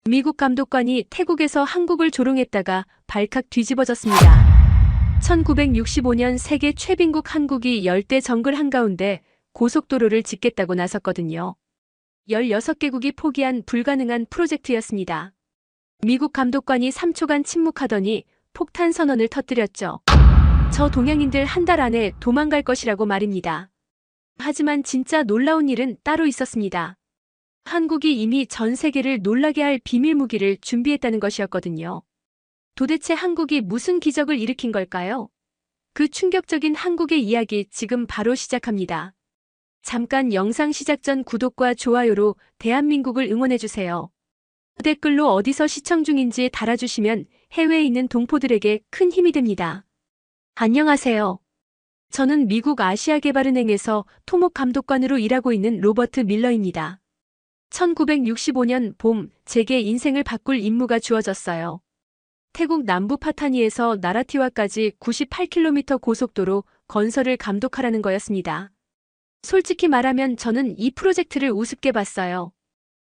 미국 감독관이 태국에서 한국을 조롱했다가 발칵 뒤집어졌습니다. 1965년 세계 최빈국 한국이 열대 정글 한가운데 고속도로를 짓겠다고 나섰거든요. 16개국이 포기한 불가능한 프로젝트였습니다. 미국 감독관이 3초간 침묵하더니 폭탄 선언을 터뜨렸죠. 저 동양인들 한 달 안에 도망갈 것이라고 말입니다. 하지만 진짜 놀라운 일은 따로 있었습니다. 한국이 이미 전 세계를 놀라게 할 비밀 무기를 준비했다는 것이었거든요. 도대체 한국이 무슨 기적을 일으킨 걸까요? 그 충격적인 한국의 이야기 지금 바로 시작합니다. 잠깐 영상 시작 전 구독과 좋아요로 대한민국을 응원해주세요. 댓글로 어디서 시청 중인지 달아주시면 해외에 있는 동포들에게 큰 힘이 됩니다. 안녕하세요. 저는 미국 아시아개발은행에서 토목 감독관으로 일하고 있는 로버트 밀러입니다. 1965년 봄, 제게 인생을 바꿀 임무가 주어졌어요. 태국 남부 파타니에서 나라티와까지 98km 고속도로 건설을 감독하라는 거였습니다. 솔직히 말하면 저는 이 프로젝트를 우습게 봤어요.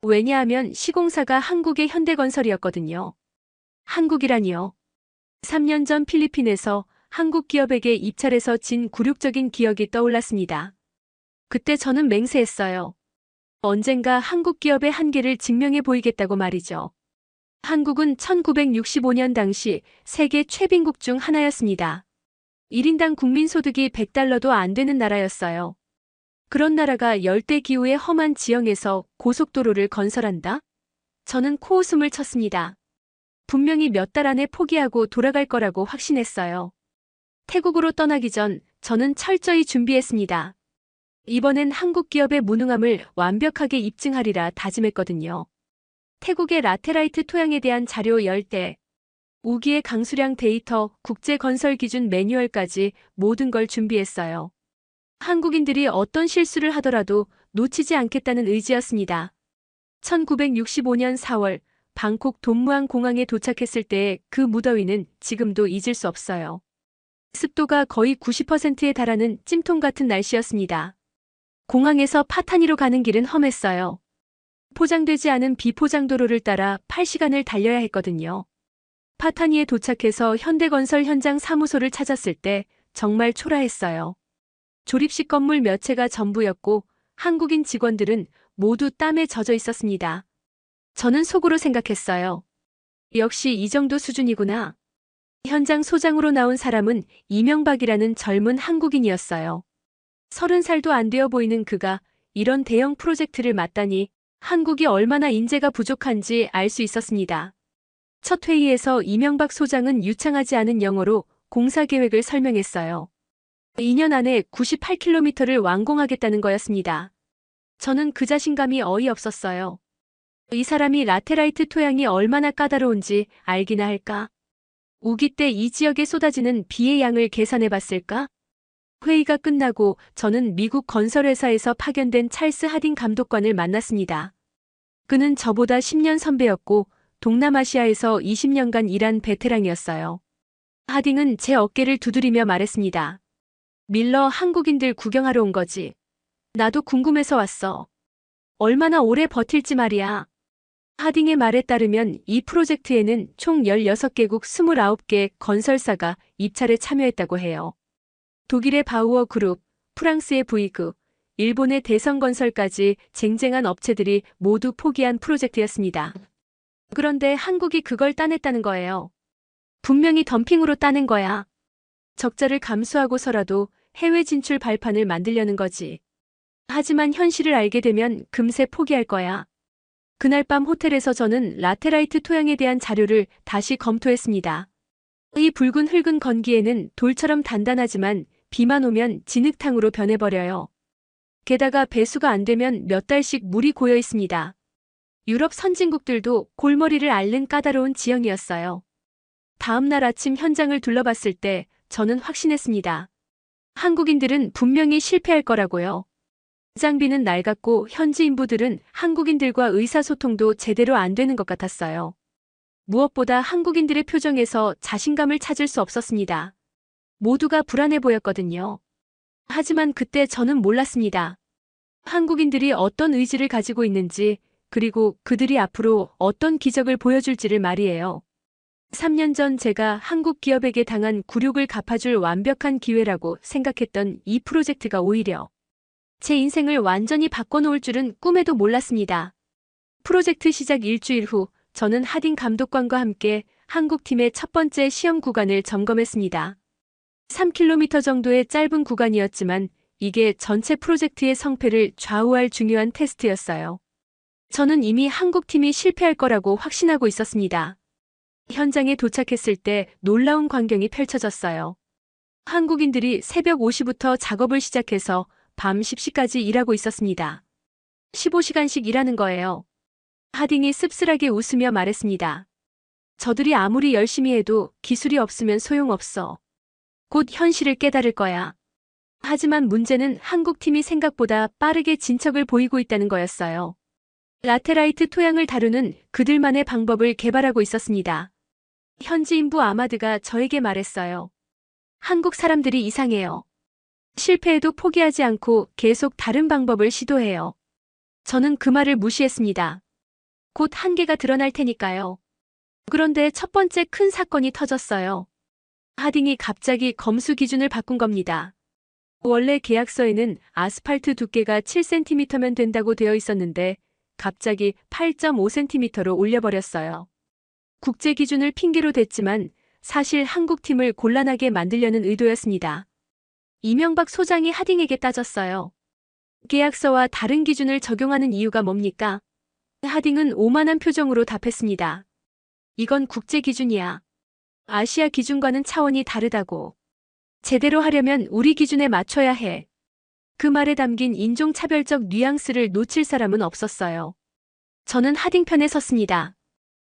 왜냐하면 시공사가 한국의 현대건설이었거든요. 한국이라니요. 3년 전 필리핀에서 한국 기업에게 입찰해서 진 굴욕적인 기억이 떠올랐습니다. 그때 저는 맹세했어요. 언젠가 한국 기업의 한계를 증명해 보이겠다고 말이죠. 한국은 1965년 당시 세계 최빈국 중 하나였습니다. 1인당 국민소득이 100달러도 안 되는 나라였어요. 그런 나라가 열대기후의 험한 지형에서 고속도로를 건설한다? 저는 코웃음을 쳤습니다. 분명히 몇 달 안에 포기하고 돌아갈 거라고 확신했어요. 태국으로 떠나기 전 저는 철저히 준비했습니다. 이번엔 한국 기업의 무능함을 완벽하게 입증하리라 다짐했거든요. 태국의 라테라이트 토양에 대한 자료 10대, 우기의 강수량 데이터, 국제건설 기준 매뉴얼까지 모든 걸 준비했어요. 한국인들이 어떤 실수를 하더라도 놓치지 않겠다는 의지였습니다. 1965년 4월 방콕 돈무안 공항에 도착했을 때의 그 무더위는 지금도 잊을 수 없어요. 습도가 거의 90%에 달하는 찜통 같은 날씨였습니다. 공항에서 파타니로 가는 길은 험했어요. 포장되지 않은 비포장도로를 따라 8시간을 달려야 했거든요. 파타니에 도착해서 현대건설 현장 사무소를 찾았을 때 정말 초라했어요. 조립식 건물 몇 채가 전부였고 한국인 직원들은 모두 땀에 젖어 있었습니다. 저는 속으로 생각했어요. 역시 이 정도 수준이구나. 현장 소장으로 나온 사람은 이명박이라는 젊은 한국인이었어요. 30살도 안 되어 보이는 그가 이런 대형 프로젝트를 맡다니 한국이 얼마나 인재가 부족한지 알 수 있었습니다. 첫 회의에서 이명박 소장은 유창하지 않은 영어로 공사 계획을 설명했어요. 2년 안에 98km를 완공하겠다는 거였습니다. 저는 그 자신감이 어이없었어요. 이 사람이 라테라이트 토양이 얼마나 까다로운지 알기나 할까? 우기 때 이 지역에 쏟아지는 비의 양을 계산해 봤을까? 회의가 끝나고 저는 미국 건설회사에서 파견된 찰스 하딩 감독관을 만났습니다. 그는 저보다 10년 선배였고 동남아시아에서 20년간 일한 베테랑이었어요. 하딩은 제 어깨를 두드리며 말했습니다. 밀러, 한국인들 구경하러 온 거지. 나도 궁금해서 왔어. 얼마나 오래 버틸지 말이야. 하딩의 말에 따르면 이 프로젝트에는 총 16개국 29개 건설사가 입찰에 참여했다고 해요. 독일의 바우어 그룹, 프랑스의 브이그, 일본의 대성건설까지 쟁쟁한 업체들이 모두 포기한 프로젝트였습니다. 그런데 한국이 그걸 따냈다는 거예요. 분명히 덤핑으로 따낸 거야. 적자를 감수하고서라도 해외 진출 발판을 만들려는 거지. 하지만 현실을 알게 되면 금세 포기할 거야. 그날 밤 호텔에서 저는 라테라이트 토양에 대한 자료를 다시 검토했습니다. 이 붉은 흙은 건기에는 돌처럼 단단하지만 비만 오면 진흙탕으로 변해버려요. 게다가 배수가 안 되면 몇 달씩 물이 고여 있습니다. 유럽 선진국들도 골머리를 앓는 까다로운 지형이었어요. 다음 날 아침 현장을 둘러봤을 때 저는 확신했습니다. 한국인들은 분명히 실패할 거라고요. 장비는 낡았고 현지 인부들은 한국인들과 의사소통도 제대로 안 되는 것 같았어요. 무엇보다 한국인들의 표정에서 자신감을 찾을 수 없었습니다. 모두가 불안해 보였거든요. 하지만 그때 저는 몰랐습니다. 한국인들이 어떤 의지를 가지고 있는지, 그리고 그들이 앞으로 어떤 기적을 보여줄지를 말이에요. 3년 전 제가 한국 기업에게 당한 굴욕을 갚아줄 완벽한 기회라고 생각했던 이 프로젝트가 오히려 제 인생을 완전히 바꿔놓을 줄은 꿈에도 몰랐습니다. 프로젝트 시작 일주일 후 저는 하딩 감독관과 함께 한국팀의 첫 번째 시험 구간을 점검했습니다. 3km 정도의 짧은 구간이었지만 이게 전체 프로젝트의 성패를 좌우할 중요한 테스트였어요. 저는 이미 한국팀이 실패할 거라고 확신하고 있었습니다. 현장에 도착했을 때 놀라운 광경이 펼쳐졌어요. 한국인들이 새벽 5시부터 작업을 시작해서 밤 10시까지 일하고 있었습니다. 15시간씩 일하는 거예요. 하딩이 씁쓸하게 웃으며 말했습니다. 저들이 아무리 열심히 해도 기술이 없으면 소용없어. 곧 현실을 깨달을 거야. 하지만 문제는 한국팀이 생각보다 빠르게 진척을 보이고 있다는 거였어요. 라테라이트 토양을 다루는 그들만의 방법을 개발하고 있었습니다. 현지 인부 아마드가 저에게 말했어요. 한국 사람들이 이상해요. 실패해도 포기하지 않고 계속 다른 방법을 시도해요. 저는 그 말을 무시했습니다. 곧 한계가 드러날 테니까요. 그런데 첫 번째 큰 사건이 터졌어요. 하딩이 갑자기 검수 기준을 바꾼 겁니다. 원래 계약서에는 아스팔트 두께가 7cm면 된다고 되어 있었는데 갑자기 8.5cm로 올려버렸어요. 국제 기준을 핑계로 댔지만 사실 한국팀을 곤란하게 만들려는 의도였습니다. 이명박 소장이 하딩에게 따졌어요. 계약서와 다른 기준을 적용하는 이유가 뭡니까? 하딩은 오만한 표정으로 답했습니다. 이건 국제 기준이야. 아시아 기준과는 차원이 다르다고. 제대로 하려면 우리 기준에 맞춰야 해. 그 말에 담긴 인종차별적 뉘앙스를 놓칠 사람은 없었어요. 저는 하딩 편에 섰습니다.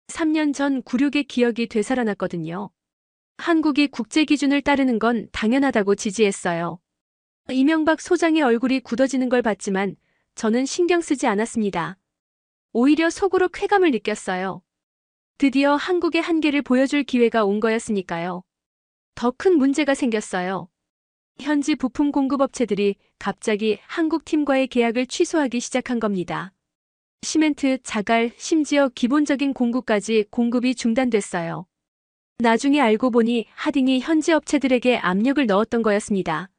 3년 전 굴욕의 기억이 되살아났거든요. 한국이 국제 기준을 따르는 건 당연하다고 지지했어요. 이명박 소장의 얼굴이 굳어지는 걸 봤지만 저는 신경 쓰지 않았습니다. 오히려 속으로 쾌감을 느꼈어요. 드디어 한국의 한계를 보여줄 기회가 온 거였으니까요. 더 큰 문제가 생겼어요. 현지 부품 공급업체들이 갑자기 한국 팀과의 계약을 취소하기 시작한 겁니다. 시멘트, 자갈, 심지어 기본적인 공구까지 공급이 중단됐어요. 나중에 알고 보니 하딩이 현지 업체들에게 압력을 넣었던 거였습니다.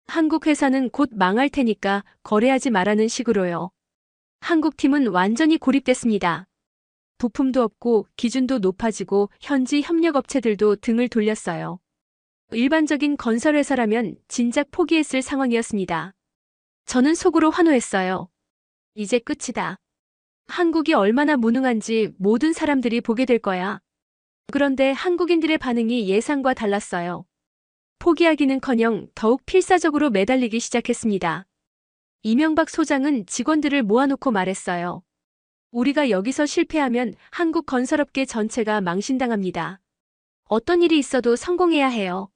한국 회사는 곧 망할 테니까 거래하지 말라는 식으로요. 한국 팀은 완전히 고립됐습니다. 부품도 없고 기준도 높아지고 현지 협력업체들도 등을 돌렸어요. 일반적인 건설회사라면 진작 포기했을 상황이었습니다. 저는 속으로 환호했어요. 이제 끝이다. 한국이 얼마나 무능한지 모든 사람들이 보게 될 거야. 그런데 한국인들의 반응이 예상과 달랐어요. 포기하기는커녕 더욱 필사적으로 매달리기 시작했습니다. 이명박 소장은 직원들을 모아놓고 말했어요. 우리가 여기서 실패하면 한국 건설업계 전체가 망신당합니다. 어떤 일이 있어도 성공해야 해요.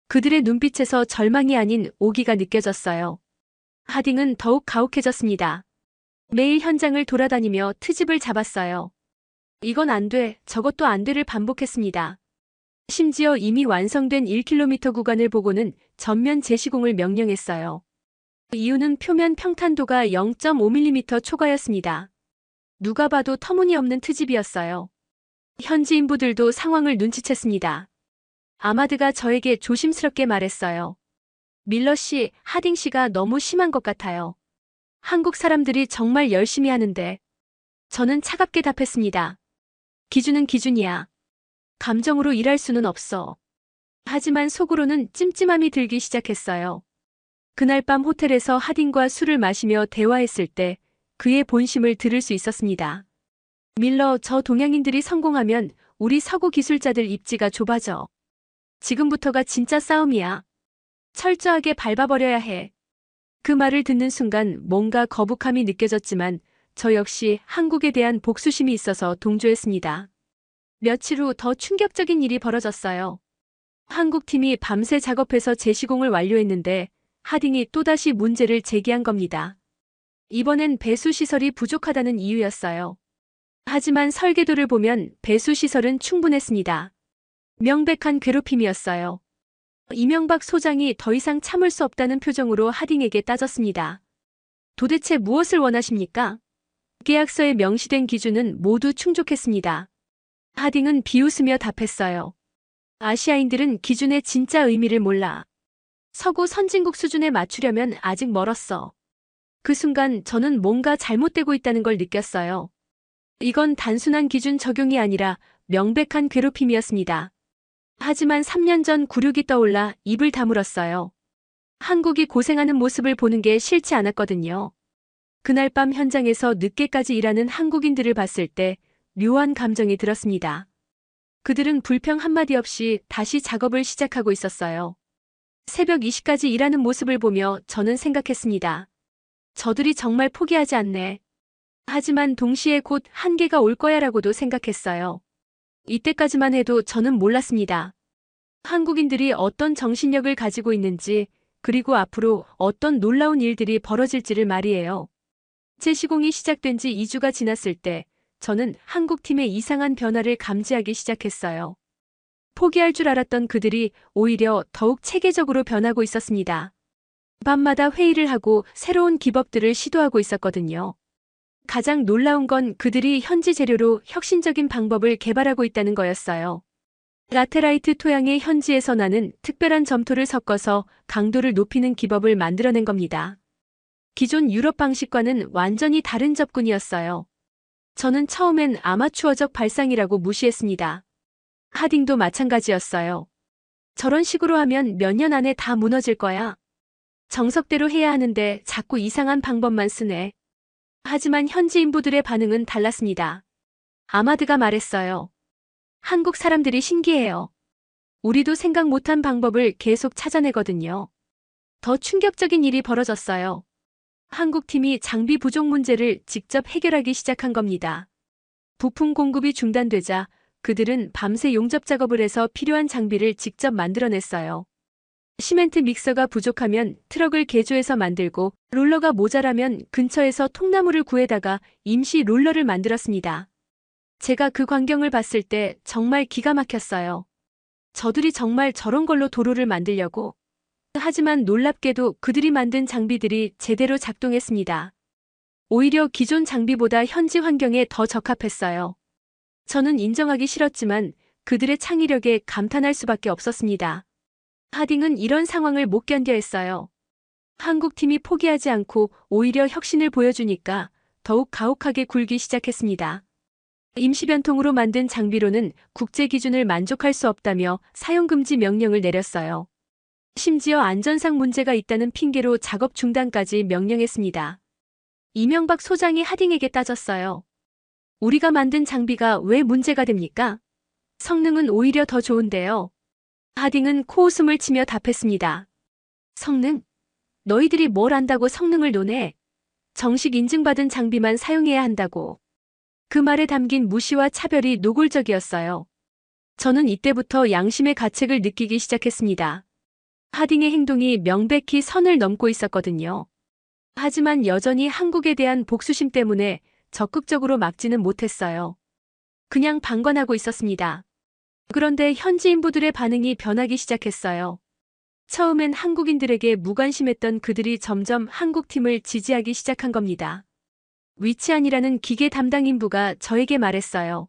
그들의 눈빛에서 절망이 아닌 오기가 느껴졌어요. 하딩은 더욱 가혹해졌습니다. 매일 현장을 돌아다니며 트집을 잡았어요. 이건 안 돼, 저것도 안 돼를 반복했습니다. 심지어 이미 완성된 1km 구간을 보고는 전면 재시공을 명령했어요. 이유는 표면 평탄도가 0.5mm 초과였습니다. 누가 봐도 터무니없는 트집이었어요. 현지 인부들도 상황을 눈치챘습니다. 아마드가 저에게 조심스럽게 말했어요. 밀러 씨, 하딩 씨가 너무 심한 것 같아요. 한국 사람들이 정말 열심히 하는데. 저는 차갑게 답했습니다. 기준은 기준이야. 감정으로 일할 수는 없어. 하지만 속으로는 찜찜함이 들기 시작했어요. 그날 밤 호텔에서 하딩과 술을 마시며 대화했을 때 그의 본심을 들을 수 있었습니다. 밀러, 저 동양인들이 성공하면 우리 서구 기술자들 입지가 좁아져. 지금부터가 진짜 싸움이야. 철저하게 밟아버려야 해. 그 말을 듣는 순간 뭔가 거북함이 느껴졌지만 저 역시 한국에 대한 복수심이 있어서 동조했습니다. 며칠 후 더 충격적인 일이 벌어졌어요. 한국팀이 밤새 작업해서 재시공을 완료했는데 하딩이 또다시 문제를 제기한 겁니다. 이번엔 배수시설이 부족하다는 이유였어요. 하지만 설계도를 보면 배수시설은 충분했습니다. 명백한 괴롭힘이었어요. 이명박 소장이 더 이상 참을 수 없다는 표정으로 하딩에게 따졌습니다. 도대체 무엇을 원하십니까? 계약서에 명시된 기준은 모두 충족했습니다. 하딩은 비웃으며 답했어요. 아시아인들은 기준의 진짜 의미를 몰라. 서구 선진국 수준에 맞추려면 아직 멀었어. 그 순간 저는 뭔가 잘못되고 있다는 걸 느꼈어요. 이건 단순한 기준 적용이 아니라 명백한 괴롭힘이었습니다. 하지만 3년 전 굴욕이 떠올라 입을 다물었어요. 한국이 고생하는 모습을 보는 게 싫지 않았거든요. 그날 밤 현장에서 늦게까지 일하는 한국인들을 봤을 때 묘한 감정이 들었습니다. 그들은 불평 한마디 없이 다시 작업을 시작하고 있었어요. 새벽 2시까지 일하는 모습을 보며 저는 생각했습니다. 저들이 정말 포기하지 않네. 하지만 동시에 곧 한계가 올 거야라고도 생각했어요. 이때까지만 해도 저는 몰랐습니다. 한국인들이 어떤 정신력을 가지고 있는지, 그리고 앞으로 어떤 놀라운 일들이 벌어질지를 말이에요. 제 시공이 시작된 지 2주가 지났을 때 저는 한국팀의 이상한 변화를 감지하기 시작했어요. 포기할 줄 알았던 그들이 오히려 더욱 체계적으로 변하고 있었습니다. 밤마다 회의를 하고 새로운 기법들을 시도하고 있었거든요. 가장 놀라운 건 그들이 현지 재료로 혁신적인 방법을 개발하고 있다는 거였어요. 라테라이트 토양에 현지에서 나는 특별한 점토를 섞어서 강도를 높이는 기법을 만들어낸 겁니다. 기존 유럽 방식과는 완전히 다른 접근이었어요. 저는 처음엔 아마추어적 발상이라고 무시했습니다. 하딩도 마찬가지였어요. 저런 식으로 하면 몇 년 안에 다 무너질 거야. 정석대로 해야 하는데 자꾸 이상한 방법만 쓰네. 하지만 현지 인부들의 반응은 달랐습니다. 아마드가 말했어요. 한국 사람들이 신기해요. 우리도 생각 못한 방법을 계속 찾아내거든요. 더 충격적인 일이 벌어졌어요. 한국팀이 장비 부족 문제를 직접 해결하기 시작한 겁니다. 부품 공급이 중단되자 그들은 밤새 용접 작업을 해서 필요한 장비를 직접 만들어냈어요. 시멘트 믹서가 부족하면 트럭을 개조해서 만들고 롤러가 모자라면 근처에서 통나무를 구해다가 임시 롤러를 만들었습니다. 제가 그 광경을 봤을 때 정말 기가 막혔어요. 저들이 정말 저런 걸로 도로를 만들려고. 하지만 놀랍게도 그들이 만든 장비들이 제대로 작동했습니다. 오히려 기존 장비보다 현지 환경에 더 적합했어요. 저는 인정하기 싫었지만 그들의 창의력에 감탄할 수밖에 없었습니다. 하딩은 이런 상황을 못 견뎌 했어요. 한국팀이 포기하지 않고 오히려 혁신을 보여주니까 더욱 가혹하게 굴기 시작했습니다. 임시변통으로 만든 장비로는 국제 기준을 만족할 수 없다며 사용금지 명령을 내렸어요. 심지어 안전상 문제가 있다는 핑계로 작업 중단까지 명령했습니다. 이명박 소장이 하딩에게 따졌어요. 우리가 만든 장비가 왜 문제가 됩니까? 성능은 오히려 더 좋은데요. 하딩은 코웃음을 치며 답했습니다. 성능? 너희들이 뭘 안다고 성능을 논해? 정식 인증받은 장비만 사용해야 한다고. 그 말에 담긴 무시와 차별이 노골적이었어요. 저는 이때부터 양심의 가책을 느끼기 시작했습니다. 하딩의 행동이 명백히 선을 넘고 있었거든요. 하지만 여전히 한국에 대한 복수심 때문에 적극적으로 막지는 못했어요. 그냥 방관하고 있었습니다. 그런데 현지 인부들의 반응이 변하기 시작했어요. 처음엔 한국인들에게 무관심했던 그들이 점점 한국팀을 지지하기 시작한 겁니다. 위치안이라는 기계 담당 인부가 저에게 말했어요.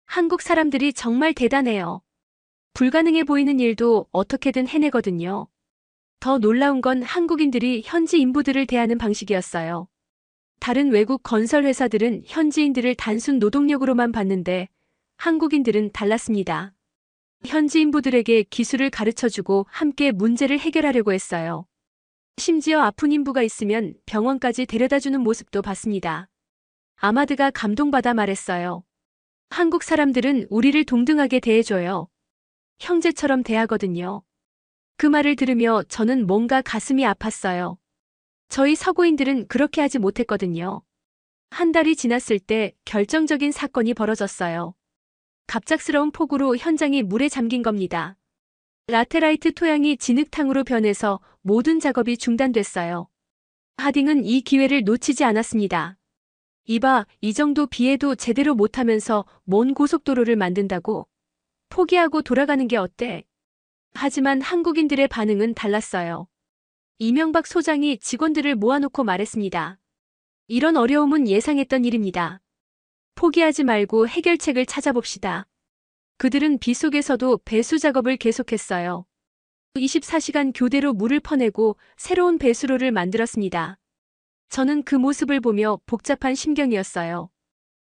한국 사람들이 정말 대단해요. 불가능해 보이는 일도 어떻게든 해내거든요. 더 놀라운 건 한국인들이 현지 인부들을 대하는 방식이었어요. 다른 외국 건설 회사들은 현지인들을 단순 노동력으로만 봤는데 한국인들은 달랐습니다. 현지 인부들에게 기술을 가르쳐주고 함께 문제를 해결하려고 했어요. 심지어 아픈 인부가 있으면 병원까지 데려다주는 모습도 봤습니다. 아마드가 감동받아 말했어요. 한국 사람들은 우리를 동등하게 대해줘요. 형제처럼 대하거든요. 그 말을 들으며 저는 뭔가 가슴이 아팠어요. 저희 서구인들은 그렇게 하지 못했거든요. 한 달이 지났을 때 결정적인 사건이 벌어졌어요. 갑작스러운 폭우로 현장이 물에 잠긴 겁니다. 라테라이트 토양이 진흙탕으로 변해서 모든 작업이 중단됐어요. 하딩은 이 기회를 놓치지 않았습니다. 이봐, 이 정도 비에도 제대로 못하면서 뭔 고속도로를 만든다고? 포기하고 돌아가는 게 어때? 하지만 한국인들의 반응은 달랐어요. 이명박 소장이 직원들을 모아놓고 말했습니다. 이런 어려움은 예상했던 일입니다. 포기하지 말고 해결책을 찾아봅시다. 그들은 비 속에서도 배수 작업을 계속했어요. 24시간 교대로 물을 퍼내고 새로운 배수로를 만들었습니다. 저는 그 모습을 보며 복잡한 심경이었어요.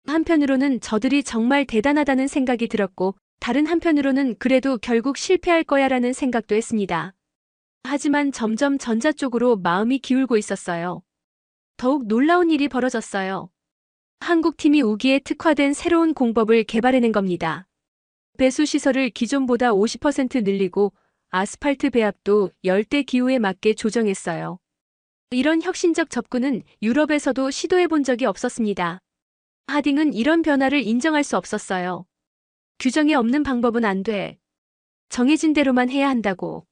한편으로는 저들이 정말 대단하다는 생각이 들었고, 다른 한편으로는 그래도 결국 실패할 거야라는 생각도 했습니다. 하지만 점점 전자 쪽으로 마음이 기울고 있었어요. 더욱 놀라운 일이 벌어졌어요. 한국팀이 우기에 특화된 새로운 공법을 개발해낸 겁니다. 배수 시설을 기존보다 50% 늘리고 아스팔트 배합도 열대 기후에 맞게 조정했어요. 이런 혁신적 접근은 유럽에서도 시도해 본 적이 없었습니다. 하딩은 이런 변화를 인정할 수 없었어요. 규정에 없는 방법은 안 돼. 정해진 대로만 해야 한다고.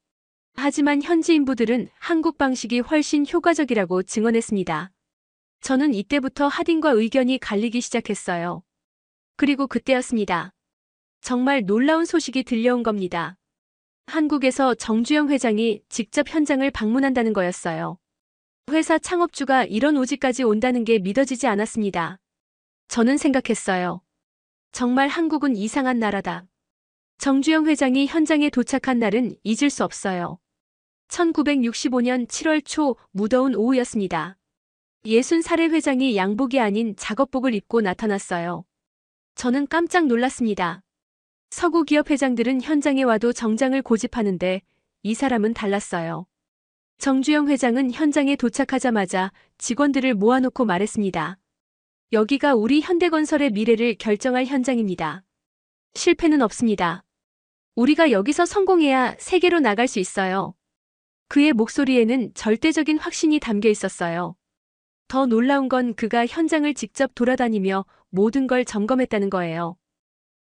하지만 현지 인부들은 한국 방식이 훨씬 효과적이라고 증언했습니다. 저는 이때부터 하딩과 의견이 갈리기 시작했어요. 그리고 그때였습니다. 정말 놀라운 소식이 들려온 겁니다. 한국에서 정주영 회장이 직접 현장을 방문한다는 거였어요. 회사 창업주가 이런 오지까지 온다는 게 믿어지지 않았습니다. 저는 생각했어요. 정말 한국은 이상한 나라다. 정주영 회장이 현장에 도착한 날은 잊을 수 없어요. 1965년 7월 초 무더운 오후였습니다. 60살의 회장이 양복이 아닌 작업복을 입고 나타났어요. 저는 깜짝 놀랐습니다. 서구 기업 회장들은 현장에 와도 정장을 고집하는데 이 사람은 달랐어요. 정주영 회장은 현장에 도착하자마자 직원들을 모아놓고 말했습니다. 여기가 우리 현대건설의 미래를 결정할 현장입니다. 실패는 없습니다. 우리가 여기서 성공해야 세계로 나갈 수 있어요. 그의 목소리에는 절대적인 확신이 담겨 있었어요. 더 놀라운 건 그가 현장을 직접 돌아다니며 모든 걸 점검했다는 거예요.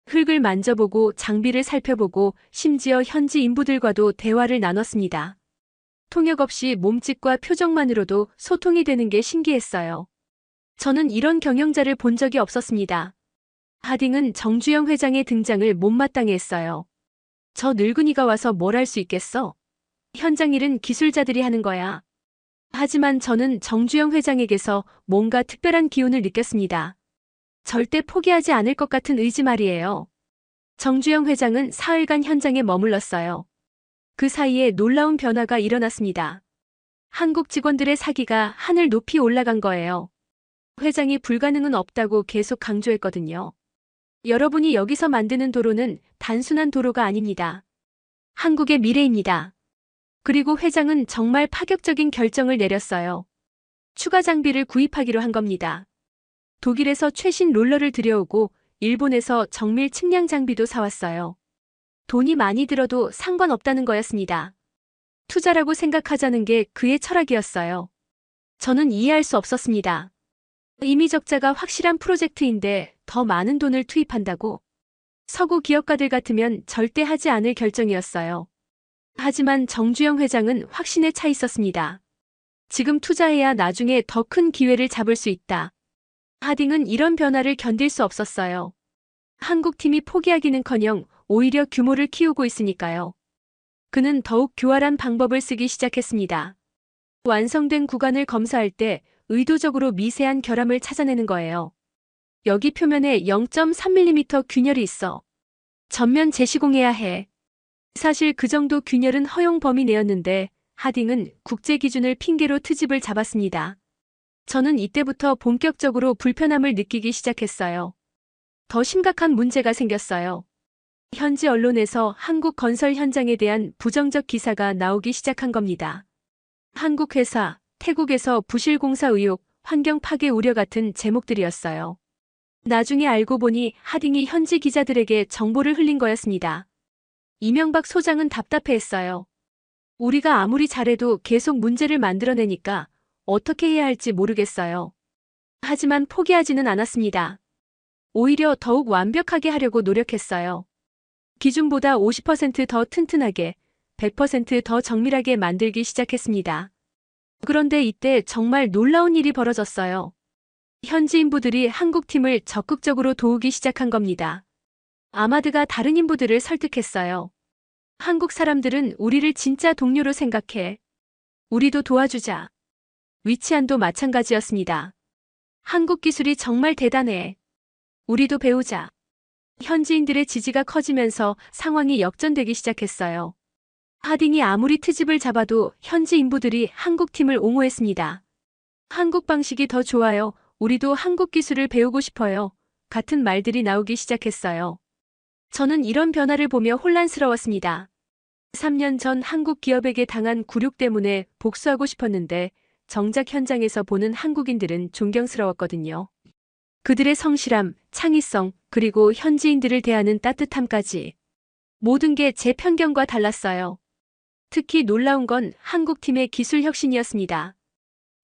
흙을 만져보고 장비를 살펴보고 심지어 현지 인부들과도 대화를 나눴습니다. 통역 없이 몸짓과 표정만으로도 소통이 되는 게 신기했어요. 저는 이런 경영자를 본 적이 없었습니다. 하딩은 정주영 회장의 등장을 못마땅해 했어요. 저 늙은이가 와서 뭘 할 수 있겠어? 현장 일은 기술자들이 하는 거야. 하지만 저는 정주영 회장에게서 뭔가 특별한 기운을 느꼈습니다. 절대 포기하지 않을 것 같은 의지 말이에요. 정주영 회장은 사흘간 현장에 머물렀어요. 그 사이에 놀라운 변화가 일어났습니다. 한국 직원들의 사기가 하늘 높이 올라간 거예요. 회장이 불가능은 없다고 계속 강조했거든요. 여러분이 여기서 만드는 도로는 단순한 도로가 아닙니다. 한국의 미래입니다. 그리고 회장은 정말 파격적인 결정을 내렸어요. 추가 장비를 구입하기로 한 겁니다. 독일에서 최신 롤러를 들여오고 일본에서 정밀 측량 장비도 사왔어요. 돈이 많이 들어도 상관없다는 거였습니다. 투자라고 생각하자는 게 그의 철학이었어요. 저는 이해할 수 없었습니다. 이미 적자가 확실한 프로젝트인데 더 많은 돈을 투입한다고? 서구 기업가들 같으면 절대 하지 않을 결정이었어요. 하지만 정주영 회장은 확신에 차 있었습니다. 지금 투자해야 나중에 더 큰 기회를 잡을 수 있다. 하딩은 이런 변화를 견딜 수 없었어요. 한국팀이 포기하기는커녕 오히려 규모를 키우고 있으니까요. 그는 더욱 교활한 방법을 쓰기 시작했습니다. 완성된 구간을 검사할 때 의도적으로 미세한 결함을 찾아내는 거예요. 여기 표면에 0.3mm 균열이 있어. 전면 재시공해야 해. 사실 그 정도 균열은 허용 범위 내였는데 하딩은 국제 기준을 핑계로 트집을 잡았습니다. 저는 이때부터 본격적으로 불편함을 느끼기 시작했어요. 더 심각한 문제가 생겼어요. 현지 언론에서 한국 건설 현장에 대한 부정적 기사가 나오기 시작한 겁니다. 한국 회사, 태국에서 부실 공사 의혹, 환경 파괴 우려 같은 제목들이었어요. 나중에 알고 보니 하딩이 현지 기자들에게 정보를 흘린 거였습니다. 이명박 소장은 답답해했어요. 우리가 아무리 잘해도 계속 문제를 만들어내니까 어떻게 해야 할지 모르겠어요. 하지만 포기하지는 않았습니다. 오히려 더욱 완벽하게 하려고 노력했어요. 기준보다 50%더 튼튼하게, 100%더 정밀하게 만들기 시작했습니다. 그런데 이때 정말 놀라운 일이 벌어졌어요. 현지 인부들이 한국 팀을 적극적으로 도우기 시작한 겁니다. 아마드가 다른 인부들을 설득했어요. 한국 사람들은 우리를 진짜 동료로 생각해. 우리도 도와주자. 위치안도 마찬가지였습니다. 한국 기술이 정말 대단해. 우리도 배우자. 현지인들의 지지가 커지면서 상황이 역전되기 시작했어요. 하딩이 아무리 트집을 잡아도 현지 인부들이 한국 팀을 옹호했습니다. 한국 방식이 더 좋아요. 우리도 한국 기술을 배우고 싶어요. 같은 말들이 나오기 시작했어요. 저는 이런 변화를 보며 혼란스러웠습니다. 3년 전 한국 기업에게 당한 굴욕 때문에 복수하고 싶었는데 정작 현장에서 보는 한국인들은 존경스러웠거든요. 그들의 성실함, 창의성, 그리고 현지인들을 대하는 따뜻함까지. 모든 게 제 편견과 달랐어요. 특히 놀라운 건 한국팀의 기술 혁신이었습니다.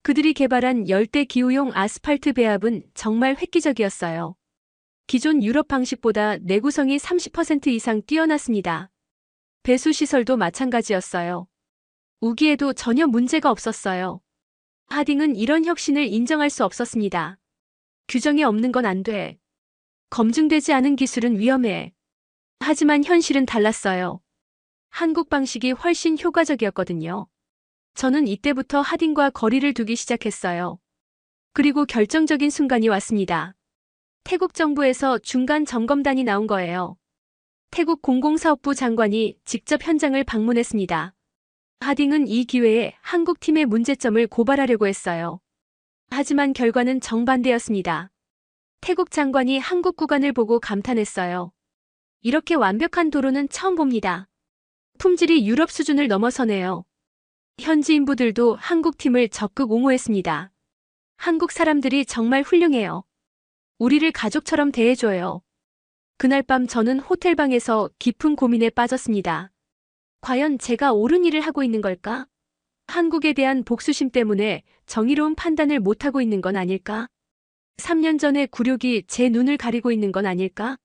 그들이 개발한 열대 기후용 아스팔트 배합은 정말 획기적이었어요. 기존 유럽 방식보다 내구성이 30% 이상 뛰어났습니다. 배수 시설도 마찬가지였어요. 우기에도 전혀 문제가 없었어요. 하딩은 이런 혁신을 인정할 수 없었습니다. 규정이 없는 건 안 돼. 검증되지 않은 기술은 위험해. 하지만 현실은 달랐어요. 한국 방식이 훨씬 효과적이었거든요. 저는 이때부터 하딩과 거리를 두기 시작했어요. 그리고 결정적인 순간이 왔습니다. 태국 정부에서 중간 점검단이 나온 거예요. 태국 공공사업부 장관이 직접 현장을 방문했습니다. 하딩은 이 기회에 한국팀의 문제점을 고발하려고 했어요. 하지만 결과는 정반대였습니다. 태국 장관이 한국 구간을 보고 감탄했어요. 이렇게 완벽한 도로는 처음 봅니다. 품질이 유럽 수준을 넘어서네요. 현지 인부들도 한국팀을 적극 옹호했습니다. 한국 사람들이 정말 훌륭해요. 우리를 가족처럼 대해줘요. 그날 밤 저는 호텔방에서 깊은 고민에 빠졌습니다. 과연 제가 옳은 일을 하고 있는 걸까? 한국에 대한 복수심 때문에 정의로운 판단을 못하고 있는 건 아닐까? 3년 전의 굴욕이 제 눈을 가리고 있는 건 아닐까?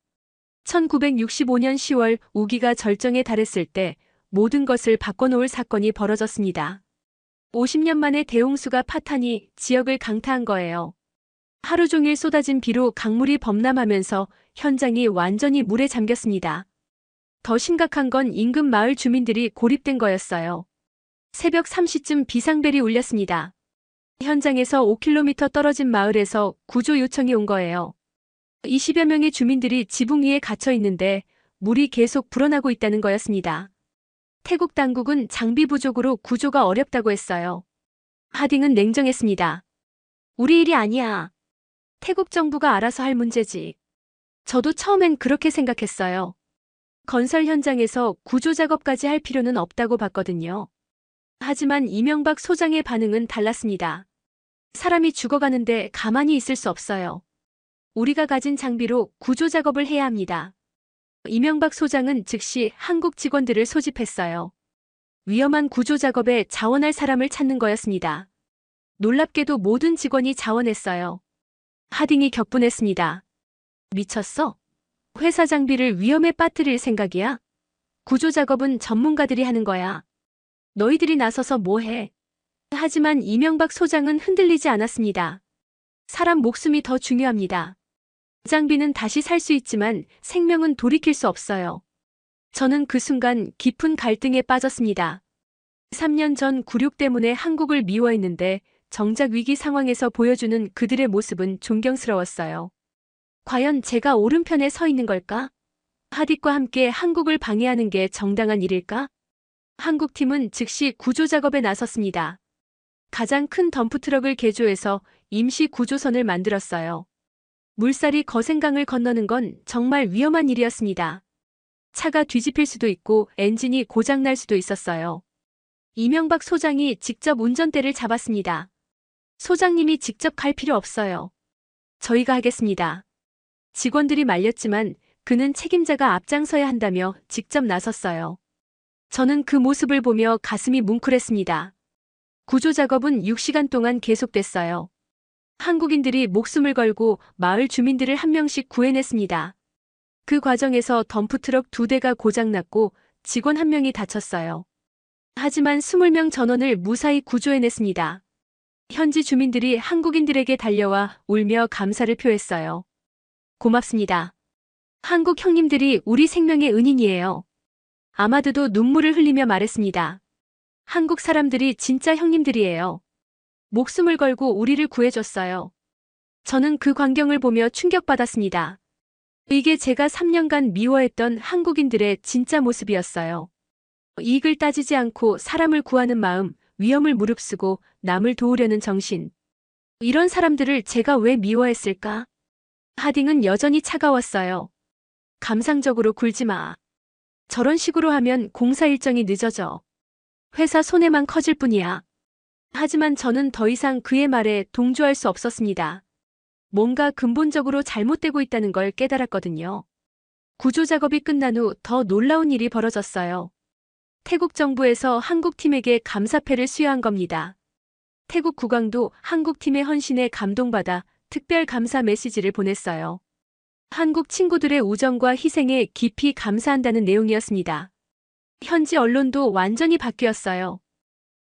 1965년 10월 우기가 절정에 달했을 때 모든 것을 바꿔놓을 사건이 벌어졌습니다. 50년 만에 대홍수가 파탄이 지역을 강타한 거예요. 하루 종일 쏟아진 비로 강물이 범람하면서 현장이 완전히 물에 잠겼습니다. 더 심각한 건 인근 마을 주민들이 고립된 거였어요. 새벽 3시쯤 비상벨이 울렸습니다. 현장에서 5km 떨어진 마을에서 구조 요청이 온 거예요. 20여 명의 주민들이 지붕 위에 갇혀 있는데 물이 계속 불어나고 있다는 거였습니다. 태국 당국은 장비 부족으로 구조가 어렵다고 했어요. 하딩은 냉정했습니다. 우리 일이 아니야. 태국 정부가 알아서 할 문제지. 저도 처음엔 그렇게 생각했어요. 건설 현장에서 구조 작업까지 할 필요는 없다고 봤거든요. 하지만 이명박 소장의 반응은 달랐습니다. 사람이 죽어가는데 가만히 있을 수 없어요. 우리가 가진 장비로 구조 작업을 해야 합니다. 이명박 소장은 즉시 한국 직원들을 소집했어요. 위험한 구조 작업에 자원할 사람을 찾는 거였습니다. 놀랍게도 모든 직원이 자원했어요. 하딩이 격분했습니다. 미쳤어? 회사 장비를 위험에 빠뜨릴 생각이야? 구조 작업은 전문가들이 하는 거야. 너희들이 나서서 뭐 해? 하지만 이명박 소장은 흔들리지 않았습니다. 사람 목숨이 더 중요합니다. 장비는 다시 살 수 있지만 생명은 돌이킬 수 없어요. 저는 그 순간 깊은 갈등에 빠졌습니다. 3년 전 굴욕 때문에 한국을 미워했는데 정작 위기 상황에서 보여주는 그들의 모습은 존경스러웠어요. 과연 제가 오른편에 서 있는 걸까? 하딕과 함께 한국을 방해하는 게 정당한 일일까? 한국팀은 즉시 구조 작업에 나섰습니다. 가장 큰 덤프트럭을 개조해서 임시 구조선을 만들었어요. 물살이 거센강을 건너는 건 정말 위험한 일이었습니다. 차가 뒤집힐 수도 있고 엔진이 고장날 수도 있었어요. 이명박 소장이 직접 운전대를 잡았습니다. 소장님이 직접 갈 필요 없어요. 저희가 하겠습니다. 직원들이 말렸지만 그는 책임자가 앞장서야 한다며 직접 나섰어요. 저는 그 모습을 보며 가슴이 뭉클했습니다. 구조 작업은 6시간 동안 계속됐어요. 한국인들이 목숨을 걸고 마을 주민들을 한 명씩 구해냈습니다. 그 과정에서 덤프트럭 2대가 고장났고 직원 1명이 다쳤어요. 하지만 20명 전원을 무사히 구조해냈습니다. 현지 주민들이 한국인들에게 달려와 울며 감사를 표했어요. 고맙습니다. 한국 형님들이 우리 생명의 은인이에요. 아마드도 눈물을 흘리며 말했습니다. 한국 사람들이 진짜 형님들이에요. 목숨을 걸고 우리를 구해줬어요. 저는 그 광경을 보며 충격받았습니다. 이게 제가 3년간 미워했던 한국인들의 진짜 모습이었어요. 이익을 따지지 않고 사람을 구하는 마음, 위험을 무릅쓰고 남을 도우려는 정신. 이런 사람들을 제가 왜 미워했을까? 하딩은 여전히 차가웠어요. 감상적으로 굴지 마. 저런 식으로 하면 공사 일정이 늦어져. 회사 손해만 커질 뿐이야. 하지만 저는 더 이상 그의 말에 동조할 수 없었습니다. 뭔가 근본적으로 잘못되고 있다는 걸 깨달았거든요. 구조 작업이 끝난 후 더 놀라운 일이 벌어졌어요. 태국 정부에서 한국팀에게 감사패를 수여한 겁니다. 태국 국왕도 한국팀의 헌신에 감동받아 특별 감사 메시지를 보냈어요. 한국 친구들의 우정과 희생에 깊이 감사한다는 내용이었습니다. 현지 언론도 완전히 바뀌었어요.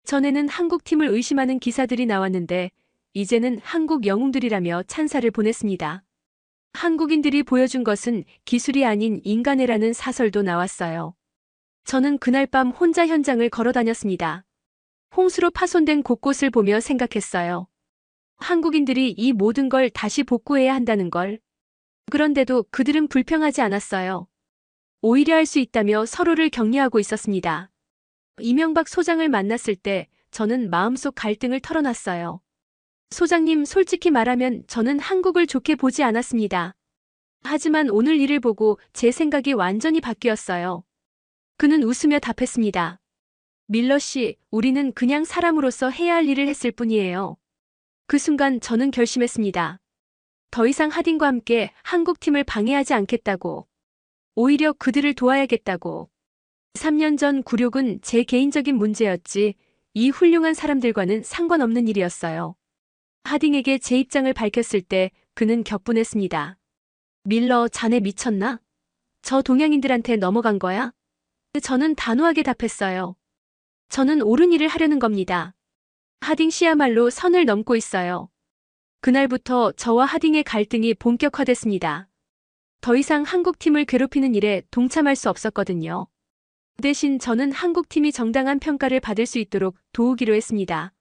전에는 한국팀을 의심하는 기사들이 나왔는데 이제는 한국 영웅들이라며 찬사를 보냈습니다. 한국인들이 보여준 것은 기술이 아닌 인간애라는 사설도 나왔어요. 저는 그날 밤 혼자 현장을 걸어 다녔습니다. 홍수로 파손된 곳곳을 보며 생각했어요. 한국인들이 이 모든 걸 다시 복구해야 한다는 걸. 그런데도 그들은 불평하지 않았어요. 오히려 할 수 있다며 서로를 격려하고 있었습니다. 이명박 소장을 만났을 때 저는 마음속 갈등을 털어놨어요. 소장님, 솔직히 말하면 저는 한국을 좋게 보지 않았습니다. 하지만 오늘 일을 보고 제 생각이 완전히 바뀌었어요. 그는 웃으며 답했습니다. 밀러 씨, 우리는 그냥 사람으로서 해야 할 일을 했을 뿐이에요. 그 순간 저는 결심했습니다. 더 이상 하딩과 함께 한국팀을 방해하지 않겠다고. 오히려 그들을 도와야겠다고. 3년 전 굴욕은 제 개인적인 문제였지 이 훌륭한 사람들과는 상관없는 일이었어요. 하딩에게 제 입장을 밝혔을 때 그는 격분했습니다. 밀러, 자네 미쳤나? 저 동양인들한테 넘어간 거야? 저는 단호하게 답했어요. 저는 옳은 일을 하려는 겁니다. 하딩 씨야말로 선을 넘고 있어요. 그날부터 저와 하딩의 갈등이 본격화됐습니다. 더 이상 한국팀을 괴롭히는 일에 동참할 수 없었거든요. 대신 저는 한국팀이 정당한 평가를 받을 수 있도록 도우기로 했습니다.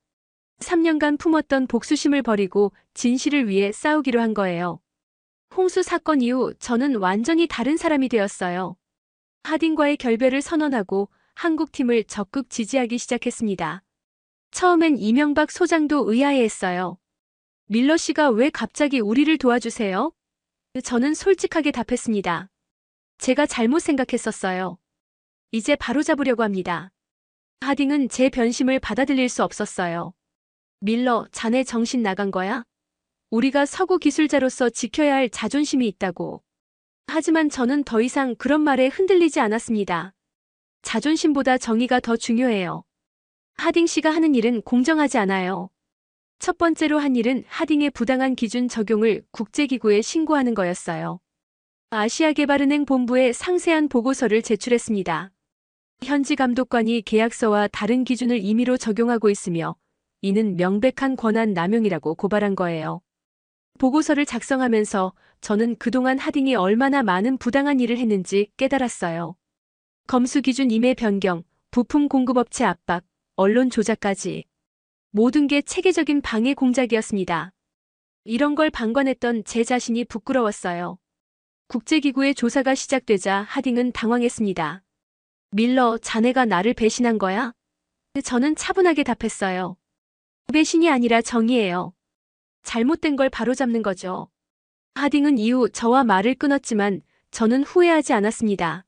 3년간 품었던 복수심을 버리고 진실을 위해 싸우기로 한 거예요. 홍수 사건 이후 저는 완전히 다른 사람이 되었어요. 하딩과의 결별을 선언하고 한국팀을 적극 지지하기 시작했습니다. 처음엔 이명박 소장도 의아해했어요. 밀러 씨가 왜 갑자기 우리를 도와주세요? 저는 솔직하게 답했습니다. 제가 잘못 생각했었어요. 이제 바로잡으려고 합니다. 하딩은 제 변심을 받아들일 수 없었어요. 밀러, 자네 정신 나간 거야? 우리가 서구 기술자로서 지켜야 할 자존심이 있다고. 하지만 저는 더 이상 그런 말에 흔들리지 않았습니다. 자존심보다 정의가 더 중요해요. 하딩 씨가 하는 일은 공정하지 않아요. 첫 번째로 한 일은 하딩의 부당한 기준 적용을 국제기구에 신고하는 거였어요. 아시아개발은행 본부에 상세한 보고서를 제출했습니다. 현지 감독관이 계약서와 다른 기준을 임의로 적용하고 있으며 이는 명백한 권한 남용이라고 고발한 거예요. 보고서를 작성하면서 저는 그동안 하딩이 얼마나 많은 부당한 일을 했는지 깨달았어요. 검수 기준 임의 변경, 부품 공급업체 압박, 언론 조작까지. 모든 게 체계적인 방해 공작이었습니다. 이런 걸 방관했던 제 자신이 부끄러웠어요. 국제기구의 조사가 시작되자 하딩은 당황했습니다. 밀러, 자네가 나를 배신한 거야? 저는 차분하게 답했어요. 배신이 아니라 정의예요. 잘못된 걸 바로잡는 거죠. 하딩은 이후 저와 말을 끊었지만 저는 후회하지 않았습니다.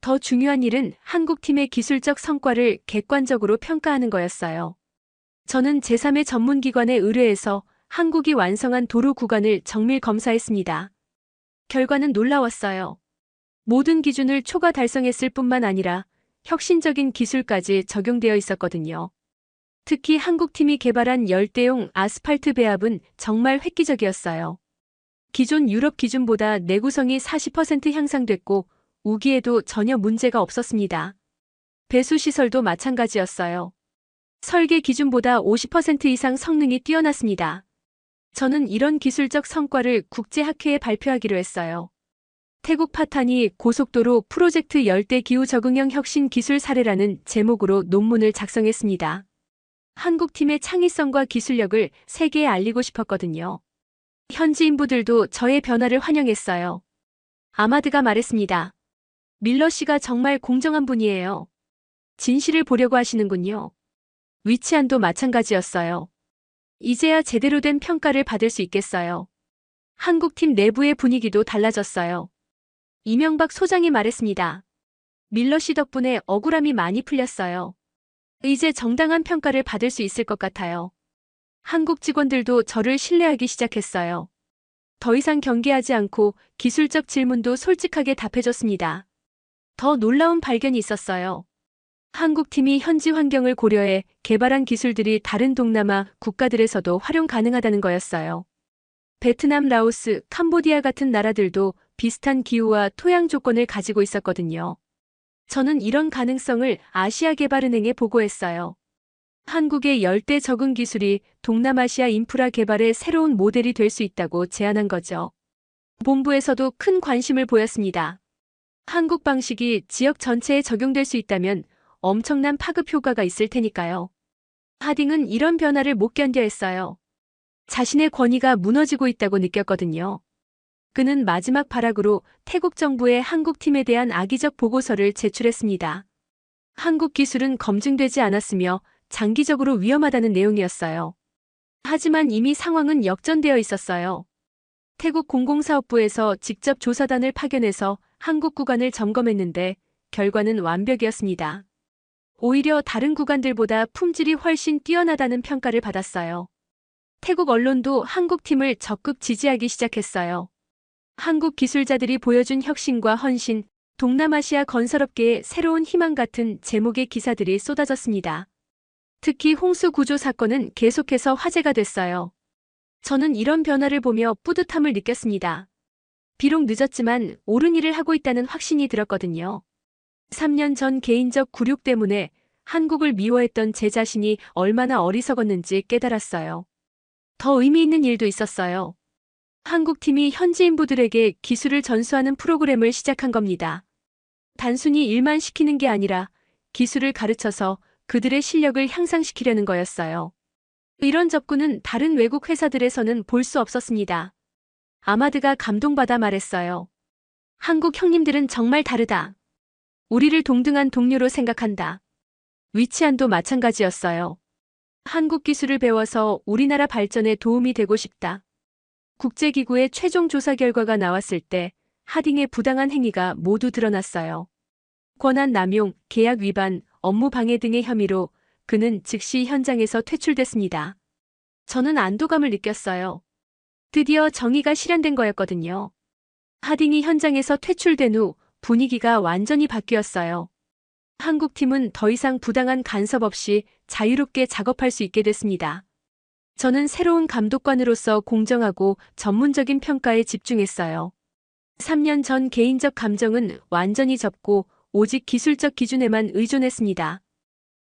더 중요한 일은 한국팀의 기술적 성과를 객관적으로 평가하는 거였어요. 저는 제3의 전문기관에 의뢰해서 한국이 완성한 도로 구간을 정밀 검사했습니다. 결과는 놀라웠어요. 모든 기준을 초과 달성했을 뿐만 아니라 혁신적인 기술까지 적용되어 있었거든요. 특히 한국팀이 개발한 열대용 아스팔트 배합은 정말 획기적이었어요. 기존 유럽 기준보다 내구성이 40% 향상됐고 우기에도 전혀 문제가 없었습니다. 배수 시설도 마찬가지였어요. 설계 기준보다 50% 이상 성능이 뛰어났습니다. 저는 이런 기술적 성과를 국제학회에 발표하기로 했어요. 태국 파탄이 고속도로 프로젝트 열대기후 적응형 혁신 기술 사례라는 제목으로 논문을 작성했습니다. 한국팀의 창의성과 기술력을 세계에 알리고 싶었거든요. 현지 인부들도 저의 변화를 환영했어요. 아마드가 말했습니다. 밀러 씨가 정말 공정한 분이에요. 진실을 보려고 하시는군요. 위치안도 마찬가지였어요. 이제야 제대로 된 평가를 받을 수 있겠어요. 한국팀 내부의 분위기도 달라졌어요. 이명박 소장이 말했습니다. 밀러 씨 덕분에 억울함이 많이 풀렸어요. 이제 정당한 평가를 받을 수 있을 것 같아요. 한국 직원들도 저를 신뢰하기 시작했어요. 더 이상 경계하지 않고 기술적 질문도 솔직하게 답해줬습니다. 더 놀라운 발견이 있었어요. 한국팀이 현지 환경을 고려해 개발한 기술들이 다른 동남아 국가들에서도 활용 가능하다는 거였어요. 베트남, 라오스, 캄보디아 같은 나라들도 비슷한 기후와 토양 조건을 가지고 있었거든요. 저는 이런 가능성을 아시아개발은행에 보고했어요. 한국의 열대 적응 기술이 동남아시아 인프라 개발의 새로운 모델이 될 수 있다고 제안한 거죠. 본부에서도 큰 관심을 보였습니다. 한국 방식이 지역 전체에 적용될 수 있다면 엄청난 파급 효과가 있을 테니까요. 하딩은 이런 변화를 못 견뎌 했어요. 자신의 권위가 무너지고 있다고 느꼈거든요. 그는 마지막 발악으로 태국 정부에 한국팀에 대한 악의적 보고서를 제출했습니다. 한국 기술은 검증되지 않았으며 장기적으로 위험하다는 내용이었어요. 하지만 이미 상황은 역전되어 있었어요. 태국 공공사업부에서 직접 조사단을 파견해서 한국 구간을 점검했는데 결과는 완벽이었습니다. 오히려 다른 구간들보다 품질이 훨씬 뛰어나다는 평가를 받았어요. 태국 언론도 한국팀을 적극 지지하기 시작했어요. 한국 기술자들이 보여준 혁신과 헌신, 동남아시아 건설업계의 새로운 희망 같은 제목의 기사들이 쏟아졌습니다. 특히 홍수 구조 사건은 계속해서 화제가 됐어요. 저는 이런 변화를 보며 뿌듯함을 느꼈습니다. 비록 늦었지만 옳은 일을 하고 있다는 확신이 들었거든요. 3년 전 개인적 굴욕 때문에 한국을 미워했던 제 자신이 얼마나 어리석었는지 깨달았어요. 더 의미 있는 일도 있었어요. 한국팀이 현지 인부들에게 기술을 전수하는 프로그램을 시작한 겁니다. 단순히 일만 시키는 게 아니라 기술을 가르쳐서 그들의 실력을 향상시키려는 거였어요. 이런 접근은 다른 외국 회사들에서는 볼 수 없었습니다. 아마드가 감동받아 말했어요. 한국 형님들은 정말 다르다. 우리를 동등한 동료로 생각한다. 위치안도 마찬가지였어요. 한국 기술을 배워서 우리나라 발전에 도움이 되고 싶다. 국제기구의 최종 조사 결과가 나왔을 때 하딩의 부당한 행위가 모두 드러났어요. 권한 남용, 계약 위반, 업무 방해 등의 혐의로 그는 즉시 현장에서 퇴출됐습니다. 저는 안도감을 느꼈어요. 드디어 정의가 실현된 거였거든요. 하딩이 현장에서 퇴출된 후 분위기가 완전히 바뀌었어요. 한국팀은 더 이상 부당한 간섭 없이 자유롭게 작업할 수 있게 됐습니다. 저는 새로운 감독관으로서 공정하고 전문적인 평가에 집중했어요. 3년 전 개인적 감정은 완전히 접고 오직 기술적 기준에만 의존했습니다.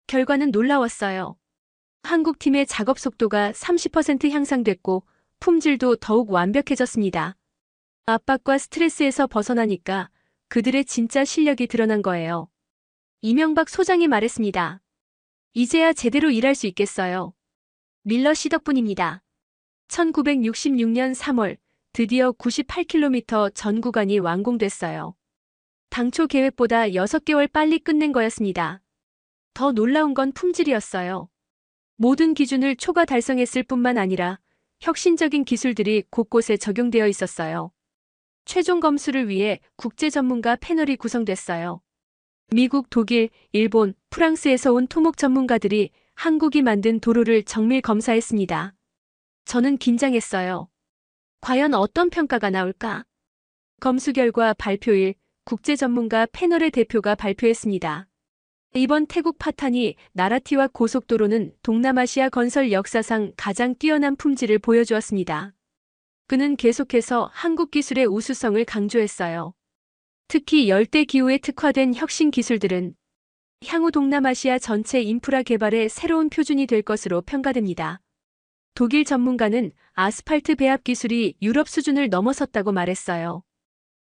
결과는 놀라웠어요. 한국팀의 작업 속도가 30% 향상됐고 품질도 더욱 완벽해졌습니다. 압박과 스트레스에서 벗어나니까 그들의 진짜 실력이 드러난 거예요. 이명박 소장이 말했습니다. 이제야 제대로 일할 수 있겠어요. 밀러 씨 덕분입니다. 1966년 3월 드디어 98km 전 구간이 완공됐어요. 당초 계획보다 6개월 빨리 끝낸 거였습니다. 더 놀라운 건 품질이었어요. 모든 기준을 초과 달성했을 뿐만 아니라 혁신적인 기술들이 곳곳에 적용되어 있었어요. 최종 검수를 위해 국제 전문가 패널이 구성됐어요. 미국, 독일, 일본, 프랑스에서 온 토목 전문가들이 한국이 만든 도로를 정밀 검사했습니다. 저는 긴장했어요. 과연 어떤 평가가 나올까? 검수 결과 발표일 국제 전문가 패널의 대표가 발표했습니다. 이번 태국 파탄이 나라티와 고속도로는 동남아시아 건설 역사상 가장 뛰어난 품질을 보여주었습니다. 그는 계속해서 한국 기술의 우수성을 강조했어요. 특히 열대 기후에 특화된 혁신 기술들은 향후 동남아시아 전체 인프라 개발의 새로운 표준이 될 것으로 평가됩니다. 독일 전문가는 아스팔트 배합 기술이 유럽 수준을 넘어섰다고 말했어요.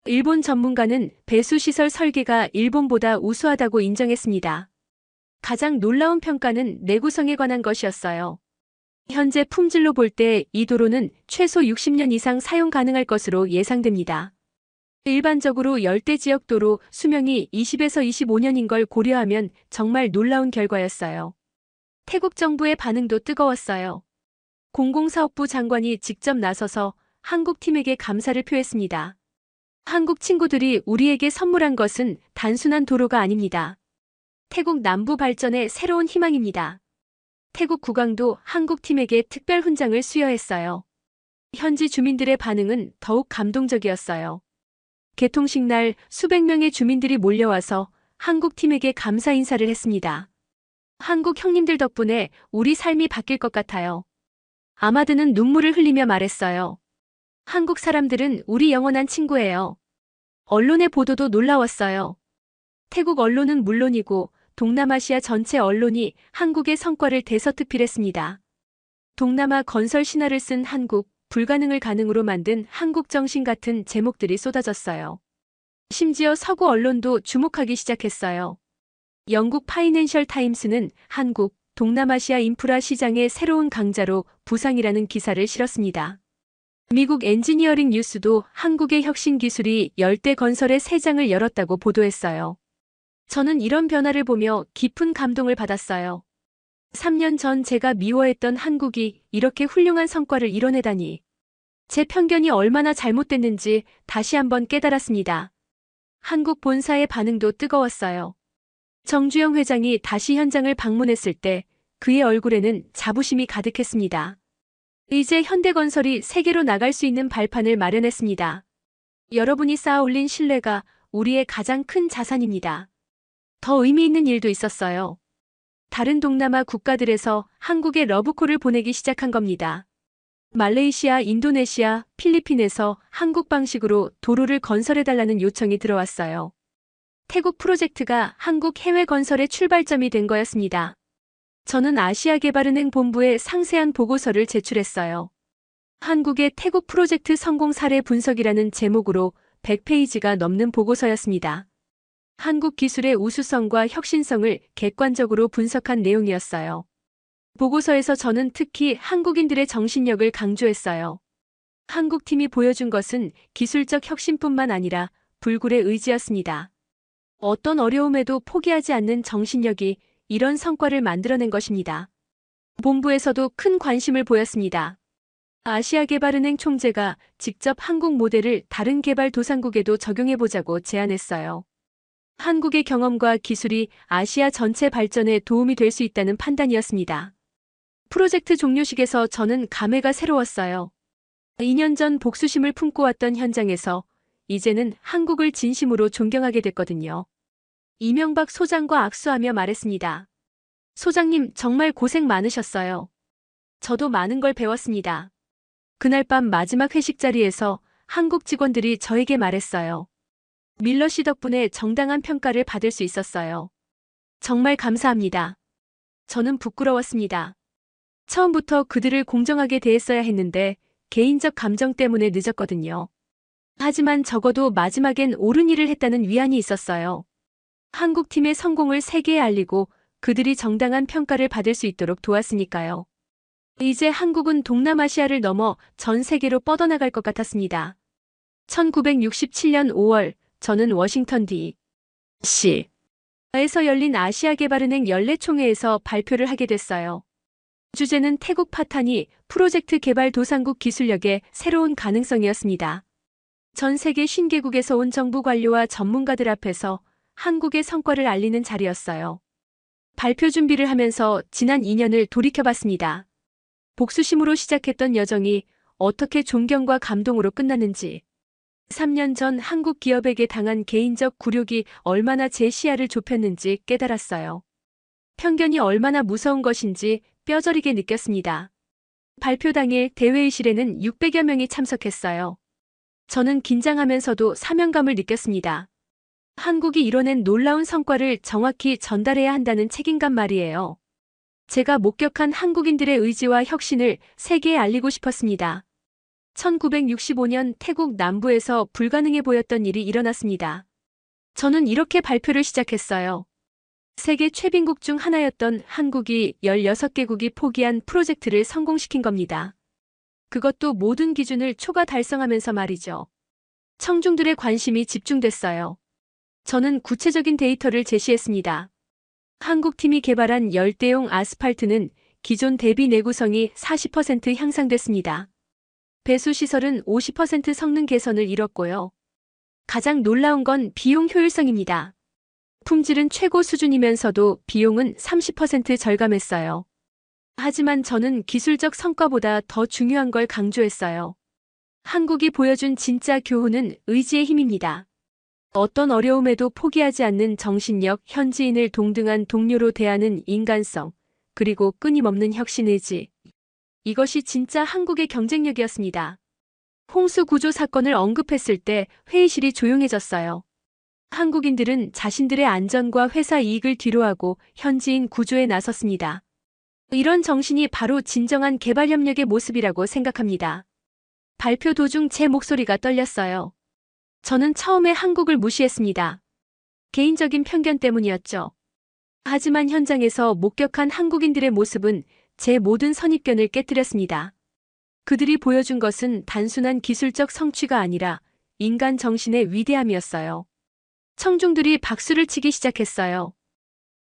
일본 전문가는 배수시설 설계가 일본보다 우수하다고 인정했습니다. 가장 놀라운 평가는 내구성에 관한 것이었어요. 현재 품질로 볼 때 이 도로는 최소 60년 이상 사용 가능할 것으로 예상됩니다. 일반적으로 열대 지역 도로 수명이 20에서 25년인 걸 고려하면 정말 놀라운 결과였어요. 태국 정부의 반응도 뜨거웠어요. 공공사업부 장관이 직접 나서서 한국 팀에게 감사를 표했습니다. 한국 친구들이 우리에게 선물한 것은 단순한 도로가 아닙니다. 태국 남부 발전의 새로운 희망입니다. 태국 국왕도 한국 팀에게 특별 훈장을 수여했어요. 현지 주민들의 반응은 더욱 감동적이었어요. 개통식 날 수백 명의 주민들이 몰려와서 한국 팀에게 감사 인사를 했습니다. 한국 형님들 덕분에 우리 삶이 바뀔 것 같아요. 아마드는 눈물을 흘리며 말했어요. 한국 사람들은 우리 영원한 친구예요. 언론의 보도도 놀라웠어요. 태국 언론은 물론이고 동남아시아 전체 언론이 한국의 성과를 대서특필했습니다. 동남아 건설 신화를 쓴 한국, 불가능을 가능으로 만든 한국 정신 같은 제목들이 쏟아졌어요. 심지어 서구 언론도 주목하기 시작했어요. 영국 파이낸셜 타임스는 한국, 동남아시아 인프라 시장의 새로운 강자로 부상이라는 기사를 실었습니다. 미국 엔지니어링 뉴스도 한국의 혁신 기술이 열대 건설의 새 장을 열었다고 보도했어요. 저는 이런 변화를 보며 깊은 감동을 받았어요. 3년 전 제가 미워했던 한국이 이렇게 훌륭한 성과를 이뤄내다니. 제 편견이 얼마나 잘못됐는지 다시 한번 깨달았습니다. 한국 본사의 반응도 뜨거웠어요. 정주영 회장이 다시 현장을 방문했을 때 그의 얼굴에는 자부심이 가득했습니다. 이제 현대건설이 세계로 나갈 수 있는 발판을 마련했습니다. 여러분이 쌓아 올린 신뢰가 우리의 가장 큰 자산입니다. 더 의미 있는 일도 있었어요. 다른 동남아 국가들에서 한국에 러브콜을 보내기 시작한 겁니다. 말레이시아, 인도네시아, 필리핀에서 한국 방식으로 도로를 건설해달라는 요청이 들어왔어요. 태국 프로젝트가 한국 해외 건설의 출발점이 된 거였습니다. 저는 아시아개발은행 본부에 상세한 보고서를 제출했어요. 한국의 태국 프로젝트 성공 사례 분석이라는 제목으로 100페이지가 넘는 보고서였습니다. 한국 기술의 우수성과 혁신성을 객관적으로 분석한 내용이었어요. 보고서에서 저는 특히 한국인들의 정신력을 강조했어요. 한국팀이 보여준 것은 기술적 혁신뿐만 아니라 불굴의 의지였습니다. 어떤 어려움에도 포기하지 않는 정신력이 이런 성과를 만들어낸 것입니다. 본부에서도 큰 관심을 보였습니다. 아시아개발은행 총재가 직접 한국 모델을 다른 개발도상국에도 적용해보자고 제안했어요. 한국의 경험과 기술이 아시아 전체 발전에 도움이 될 수 있다는 판단이었습니다. 프로젝트 종료식에서 저는 감회가 새로웠어요. 2년 전 복수심을 품고 왔던 현장에서 이제는 한국을 진심으로 존경하게 됐거든요. 이명박 소장과 악수하며 말했습니다. 소장님 정말 고생 많으셨어요. 저도 많은 걸 배웠습니다. 그날 밤 마지막 회식 자리에서 한국 직원들이 저에게 말했어요. 밀러 씨 덕분에 정당한 평가를 받을 수 있었어요. 정말 감사합니다. 저는 부끄러웠습니다. 처음부터 그들을 공정하게 대했어야 했는데 개인적 감정 때문에 늦었거든요. 하지만 적어도 마지막엔 옳은 일을 했다는 위안이 있었어요. 한국팀의 성공을 세계에 알리고 그들이 정당한 평가를 받을 수 있도록 도왔으니까요. 이제 한국은 동남아시아를 넘어 전 세계로 뻗어나갈 것 같았습니다. 1967년 5월 저는 워싱턴 D.C.에서 열린 아시아개발은행 연례총회에서 발표를 하게 됐어요. 주제는 태국 파탄이 프로젝트 개발도상국 기술력의 새로운 가능성이었습니다. 전 세계 50개국에서 온 정부 관료와 전문가들 앞에서 한국의 성과를 알리는 자리였어요. 발표 준비를 하면서 지난 2년을 돌이켜봤습니다. 복수심으로 시작했던 여정이 어떻게 존경과 감동으로 끝났는지, 3년 전 한국 기업에게 당한 개인적 굴욕이 얼마나 제 시야를 좁혔는지 깨달았어요. 편견이 얼마나 무서운 것인지 뼈저리게 느꼈습니다. 발표 당일 대회의실에는 600여 명이 참석했어요. 저는 긴장하면서도 사명감을 느꼈습니다. 한국이 이뤄낸 놀라운 성과를 정확히 전달해야 한다는 책임감 말이에요. 제가 목격한 한국인들의 의지와 혁신을 세계에 알리고 싶었습니다. 1965년 태국 남부에서 불가능해 보였던 일이 일어났습니다. 저는 이렇게 발표를 시작했어요. 세계 최빈국 중 하나였던 한국이 16개국이 포기한 프로젝트를 성공시킨 겁니다. 그것도 모든 기준을 초과 달성하면서 말이죠. 청중들의 관심이 집중됐어요. 저는 구체적인 데이터를 제시했습니다. 한국팀이 개발한 열대용 아스팔트는 기존 대비 내구성이 40% 향상됐습니다. 배수시설은 50% 성능 개선을 이뤘고요. 가장 놀라운 건 비용 효율성입니다. 품질은 최고 수준이면서도 비용은 30% 절감했어요. 하지만 저는 기술적 성과보다 더 중요한 걸 강조했어요. 한국이 보여준 진짜 교훈은 의지의 힘입니다. 어떤 어려움에도 포기하지 않는 정신력, 현지인을 동등한 동료로 대하는 인간성, 그리고 끊임없는 혁신 의지. 이것이 진짜 한국의 경쟁력이었습니다. 홍수 구조 사건을 언급했을 때 회의실이 조용해졌어요. 한국인들은 자신들의 안전과 회사 이익을 뒤로하고 현지인 구조에 나섰습니다. 이런 정신이 바로 진정한 개발 협력의 모습이라고 생각합니다. 발표 도중 제 목소리가 떨렸어요. 저는 처음에 한국을 무시했습니다. 개인적인 편견 때문이었죠. 하지만 현장에서 목격한 한국인들의 모습은 제 모든 선입견을 깨뜨렸습니다. 그들이 보여준 것은 단순한 기술적 성취가 아니라 인간 정신의 위대함이었어요. 청중들이 박수를 치기 시작했어요.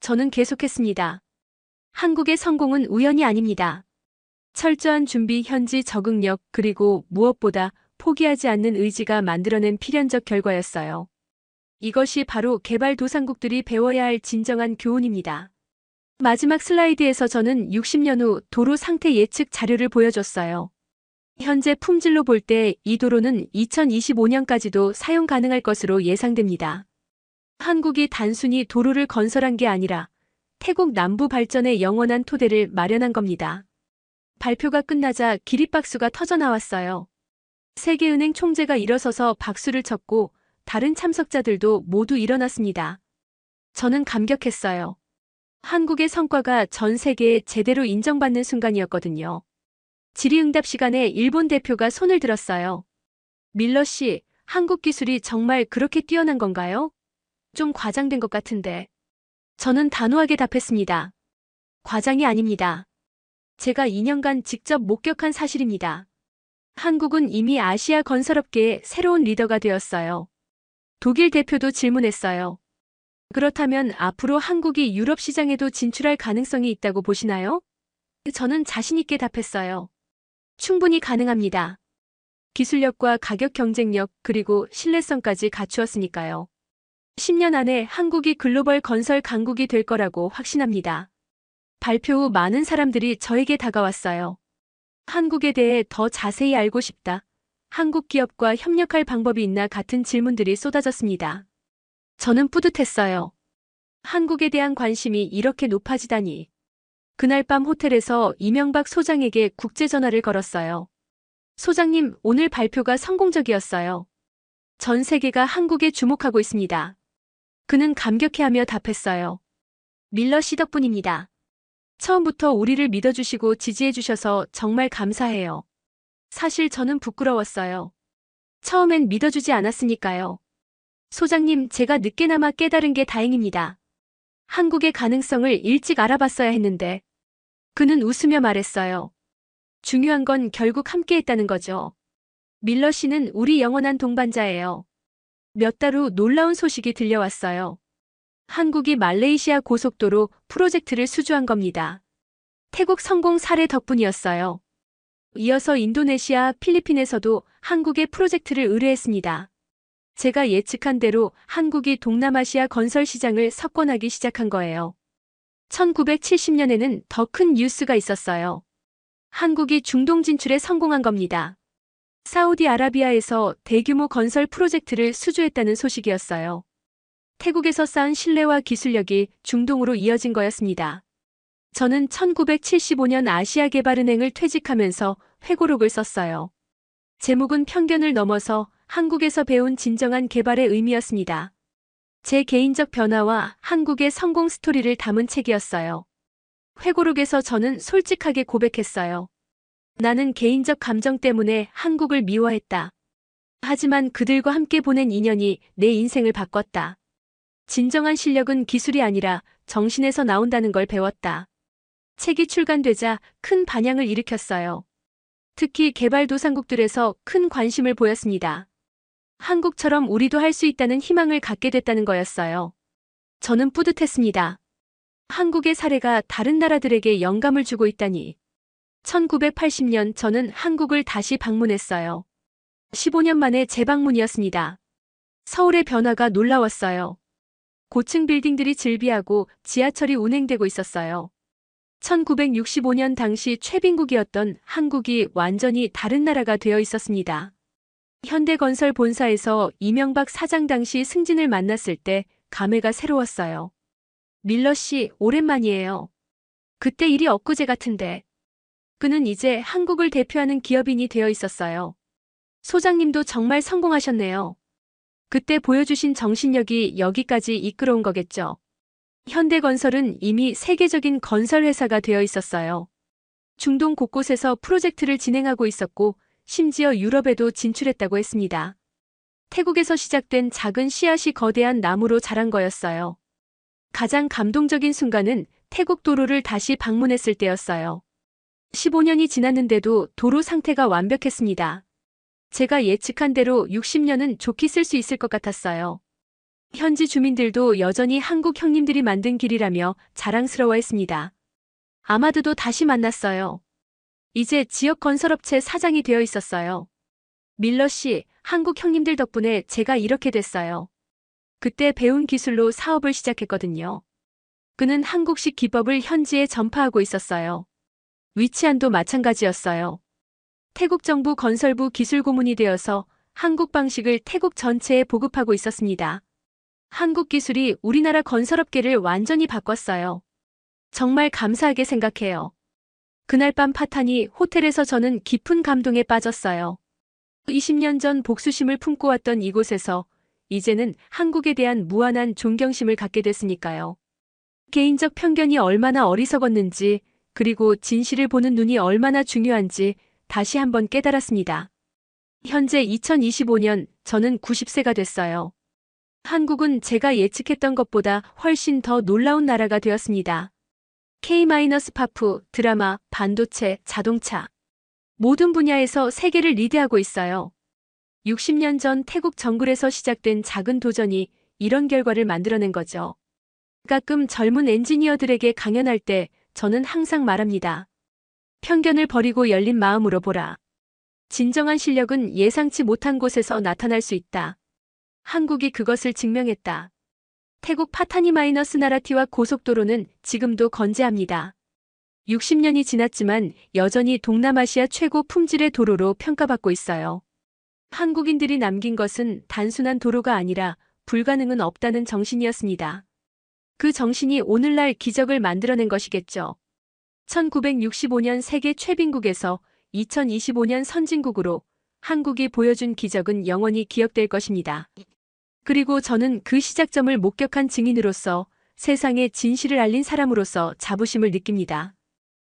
저는 계속했습니다. 한국의 성공은 우연이 아닙니다. 철저한 준비, 현지 적응력, 그리고 무엇보다 포기하지 않는 의지가 만들어낸 필연적 결과였어요. 이것이 바로 개발도상국들이 배워야 할 진정한 교훈입니다. 마지막 슬라이드에서 저는 60년 후 도로 상태 예측 자료를 보여줬어요. 현재 품질로 볼 때 이 도로는 2025년까지도 사용 가능할 것으로 예상됩니다. 한국이 단순히 도로를 건설한 게 아니라 태국 남부 발전의 영원한 토대를 마련한 겁니다. 발표가 끝나자 기립박수가 터져나왔어요. 세계은행 총재가 일어서서 박수를 쳤고 다른 참석자들도 모두 일어났습니다. 저는 감격했어요. 한국의 성과가 전 세계에 제대로 인정받는 순간이었거든요. 질의응답 시간에 일본 대표가 손을 들었어요. 밀러 씨, 한국 기술이 정말 그렇게 뛰어난 건가요? 좀 과장된 것 같은데. 저는 단호하게 답했습니다. 과장이 아닙니다. 제가 2년간 직접 목격한 사실입니다. 한국은 이미 아시아 건설업계의 새로운 리더가 되었어요. 독일 대표도 질문했어요. 그렇다면 앞으로 한국이 유럽 시장에도 진출할 가능성이 있다고 보시나요? 저는 자신 있게 답했어요. 충분히 가능합니다. 기술력과 가격 경쟁력 그리고 신뢰성까지 갖추었으니까요. 10년 안에 한국이 글로벌 건설 강국이 될 거라고 확신합니다. 발표 후 많은 사람들이 저에게 다가왔어요. 한국에 대해 더 자세히 알고 싶다. 한국 기업과 협력할 방법이 있나 같은 질문들이 쏟아졌습니다. 저는 뿌듯했어요. 한국에 대한 관심이 이렇게 높아지다니. 그날 밤 호텔에서 이명박 소장에게 국제전화를 걸었어요. 소장님, 오늘 발표가 성공적이었어요. 전 세계가 한국에 주목하고 있습니다. 그는 감격해하며 답했어요. 밀러 씨 덕분입니다. 처음부터 우리를 믿어주시고 지지해주셔서 정말 감사해요. 사실 저는 부끄러웠어요. 처음엔 믿어주지 않았으니까요. 소장님, 제가 늦게나마 깨달은 게 다행입니다. 한국의 가능성을 일찍 알아봤어야 했는데. 그는 웃으며 말했어요. 중요한 건 결국 함께했다는 거죠. 밀러 씨는 우리 영원한 동반자예요. 몇 달 후 놀라운 소식이 들려왔어요. 한국이 말레이시아 고속도로 프로젝트를 수주한 겁니다. 태국 성공 사례 덕분이었어요. 이어서 인도네시아, 필리핀에서도 한국의 프로젝트를 의뢰했습니다. 제가 예측한 대로 한국이 동남아시아 건설 시장을 석권하기 시작한 거예요. 1970년에는 더 큰 뉴스가 있었어요. 한국이 중동 진출에 성공한 겁니다. 사우디아라비아에서 대규모 건설 프로젝트를 수주했다는 소식이었어요. 태국에서 쌓은 신뢰와 기술력이 중동으로 이어진 거였습니다. 저는 1975년 아시아개발은행을 퇴직하면서 회고록을 썼어요. 제목은 편견을 넘어서 한국에서 배운 진정한 개발의 의미였습니다. 제 개인적 변화와 한국의 성공 스토리를 담은 책이었어요. 회고록에서 저는 솔직하게 고백했어요. 나는 개인적 감정 때문에 한국을 미워했다. 하지만 그들과 함께 보낸 인연이 내 인생을 바꿨다. 진정한 실력은 기술이 아니라 정신에서 나온다는 걸 배웠다. 책이 출간되자 큰 반향을 일으켰어요. 특히 개발도상국들에서 큰 관심을 보였습니다. 한국처럼 우리도 할 수 있다는 희망을 갖게 됐다는 거였어요. 저는 뿌듯했습니다. 한국의 사례가 다른 나라들에게 영감을 주고 있다니. 1980년 저는 한국을 다시 방문했어요. 15년 만에 재방문이었습니다. 서울의 변화가 놀라웠어요. 고층 빌딩들이 즐비하고 지하철이 운행되고 있었어요. 1965년 당시 최빈국이었던 한국이 완전히 다른 나라가 되어 있었습니다. 현대건설 본사에서 이명박 사장 당시 승진을 만났을 때 감회가 새로웠어요. 밀러 씨, 오랜만이에요. 그때 일이 엊그제 같은데. 그는 이제 한국을 대표하는 기업인이 되어 있었어요. 소장님도 정말 성공하셨네요. 그때 보여주신 정신력이 여기까지 이끌어온 거겠죠. 현대건설은 이미 세계적인 건설회사가 되어 있었어요. 중동 곳곳에서 프로젝트를 진행하고 있었고 심지어 유럽에도 진출했다고 했습니다. 태국에서 시작된 작은 씨앗이 거대한 나무로 자란 거였어요. 가장 감동적인 순간은 태국 도로를 다시 방문했을 때였어요. 15년이 지났는데도 도로 상태가 완벽했습니다. 제가 예측한 대로 60년은 좋게 쓸 수 있을 것 같았어요. 현지 주민들도 여전히 한국 형님들이 만든 길이라며 자랑스러워했습니다. 아마드도 다시 만났어요. 이제 지역 건설업체 사장이 되어 있었어요. 밀러 씨, 한국 형님들 덕분에 제가 이렇게 됐어요. 그때 배운 기술로 사업을 시작했거든요. 그는 한국식 기법을 현지에 전파하고 있었어요. 위치안도 마찬가지였어요. 태국 정부 건설부 기술고문이 되어서 한국 방식을 태국 전체에 보급하고 있었습니다. 한국 기술이 우리나라 건설업계를 완전히 바꿨어요. 정말 감사하게 생각해요. 그날 밤 파타니 호텔에서 저는 깊은 감동에 빠졌어요. 20년 전 복수심을 품고 왔던 이곳에서 이제는 한국에 대한 무한한 존경심을 갖게 됐으니까요. 개인적 편견이 얼마나 어리석었는지, 그리고 진실을 보는 눈이 얼마나 중요한지 다시 한번 깨달았습니다. 현재 2025년 저는 90세가 됐어요. 한국은 제가 예측했던 것보다 훨씬 더 놀라운 나라가 되었습니다. K-파프, 드라마, 반도체, 자동차. 모든 분야에서 세계를 리드하고 있어요. 60년 전 태국 정글에서 시작된 작은 도전이 이런 결과를 만들어낸 거죠. 가끔 젊은 엔지니어들에게 강연할 때 저는 항상 말합니다. 편견을 버리고 열린 마음으로 보라. 진정한 실력은 예상치 못한 곳에서 나타날 수 있다. 한국이 그것을 증명했다. 태국 파타니 마이너스 나라티와 고속도로는 지금도 건재합니다. 60년이 지났지만 여전히 동남아시아 최고 품질의 도로로 평가받고 있어요. 한국인들이 남긴 것은 단순한 도로가 아니라 불가능은 없다는 정신이었습니다. 그 정신이 오늘날 기적을 만들어낸 것이겠죠. 1965년 세계 최빈국에서 2025년 선진국으로 한국이 보여준 기적은 영원히 기억될 것입니다. 그리고 저는 그 시작점을 목격한 증인으로서 세상에 진실을 알린 사람으로서 자부심을 느낍니다.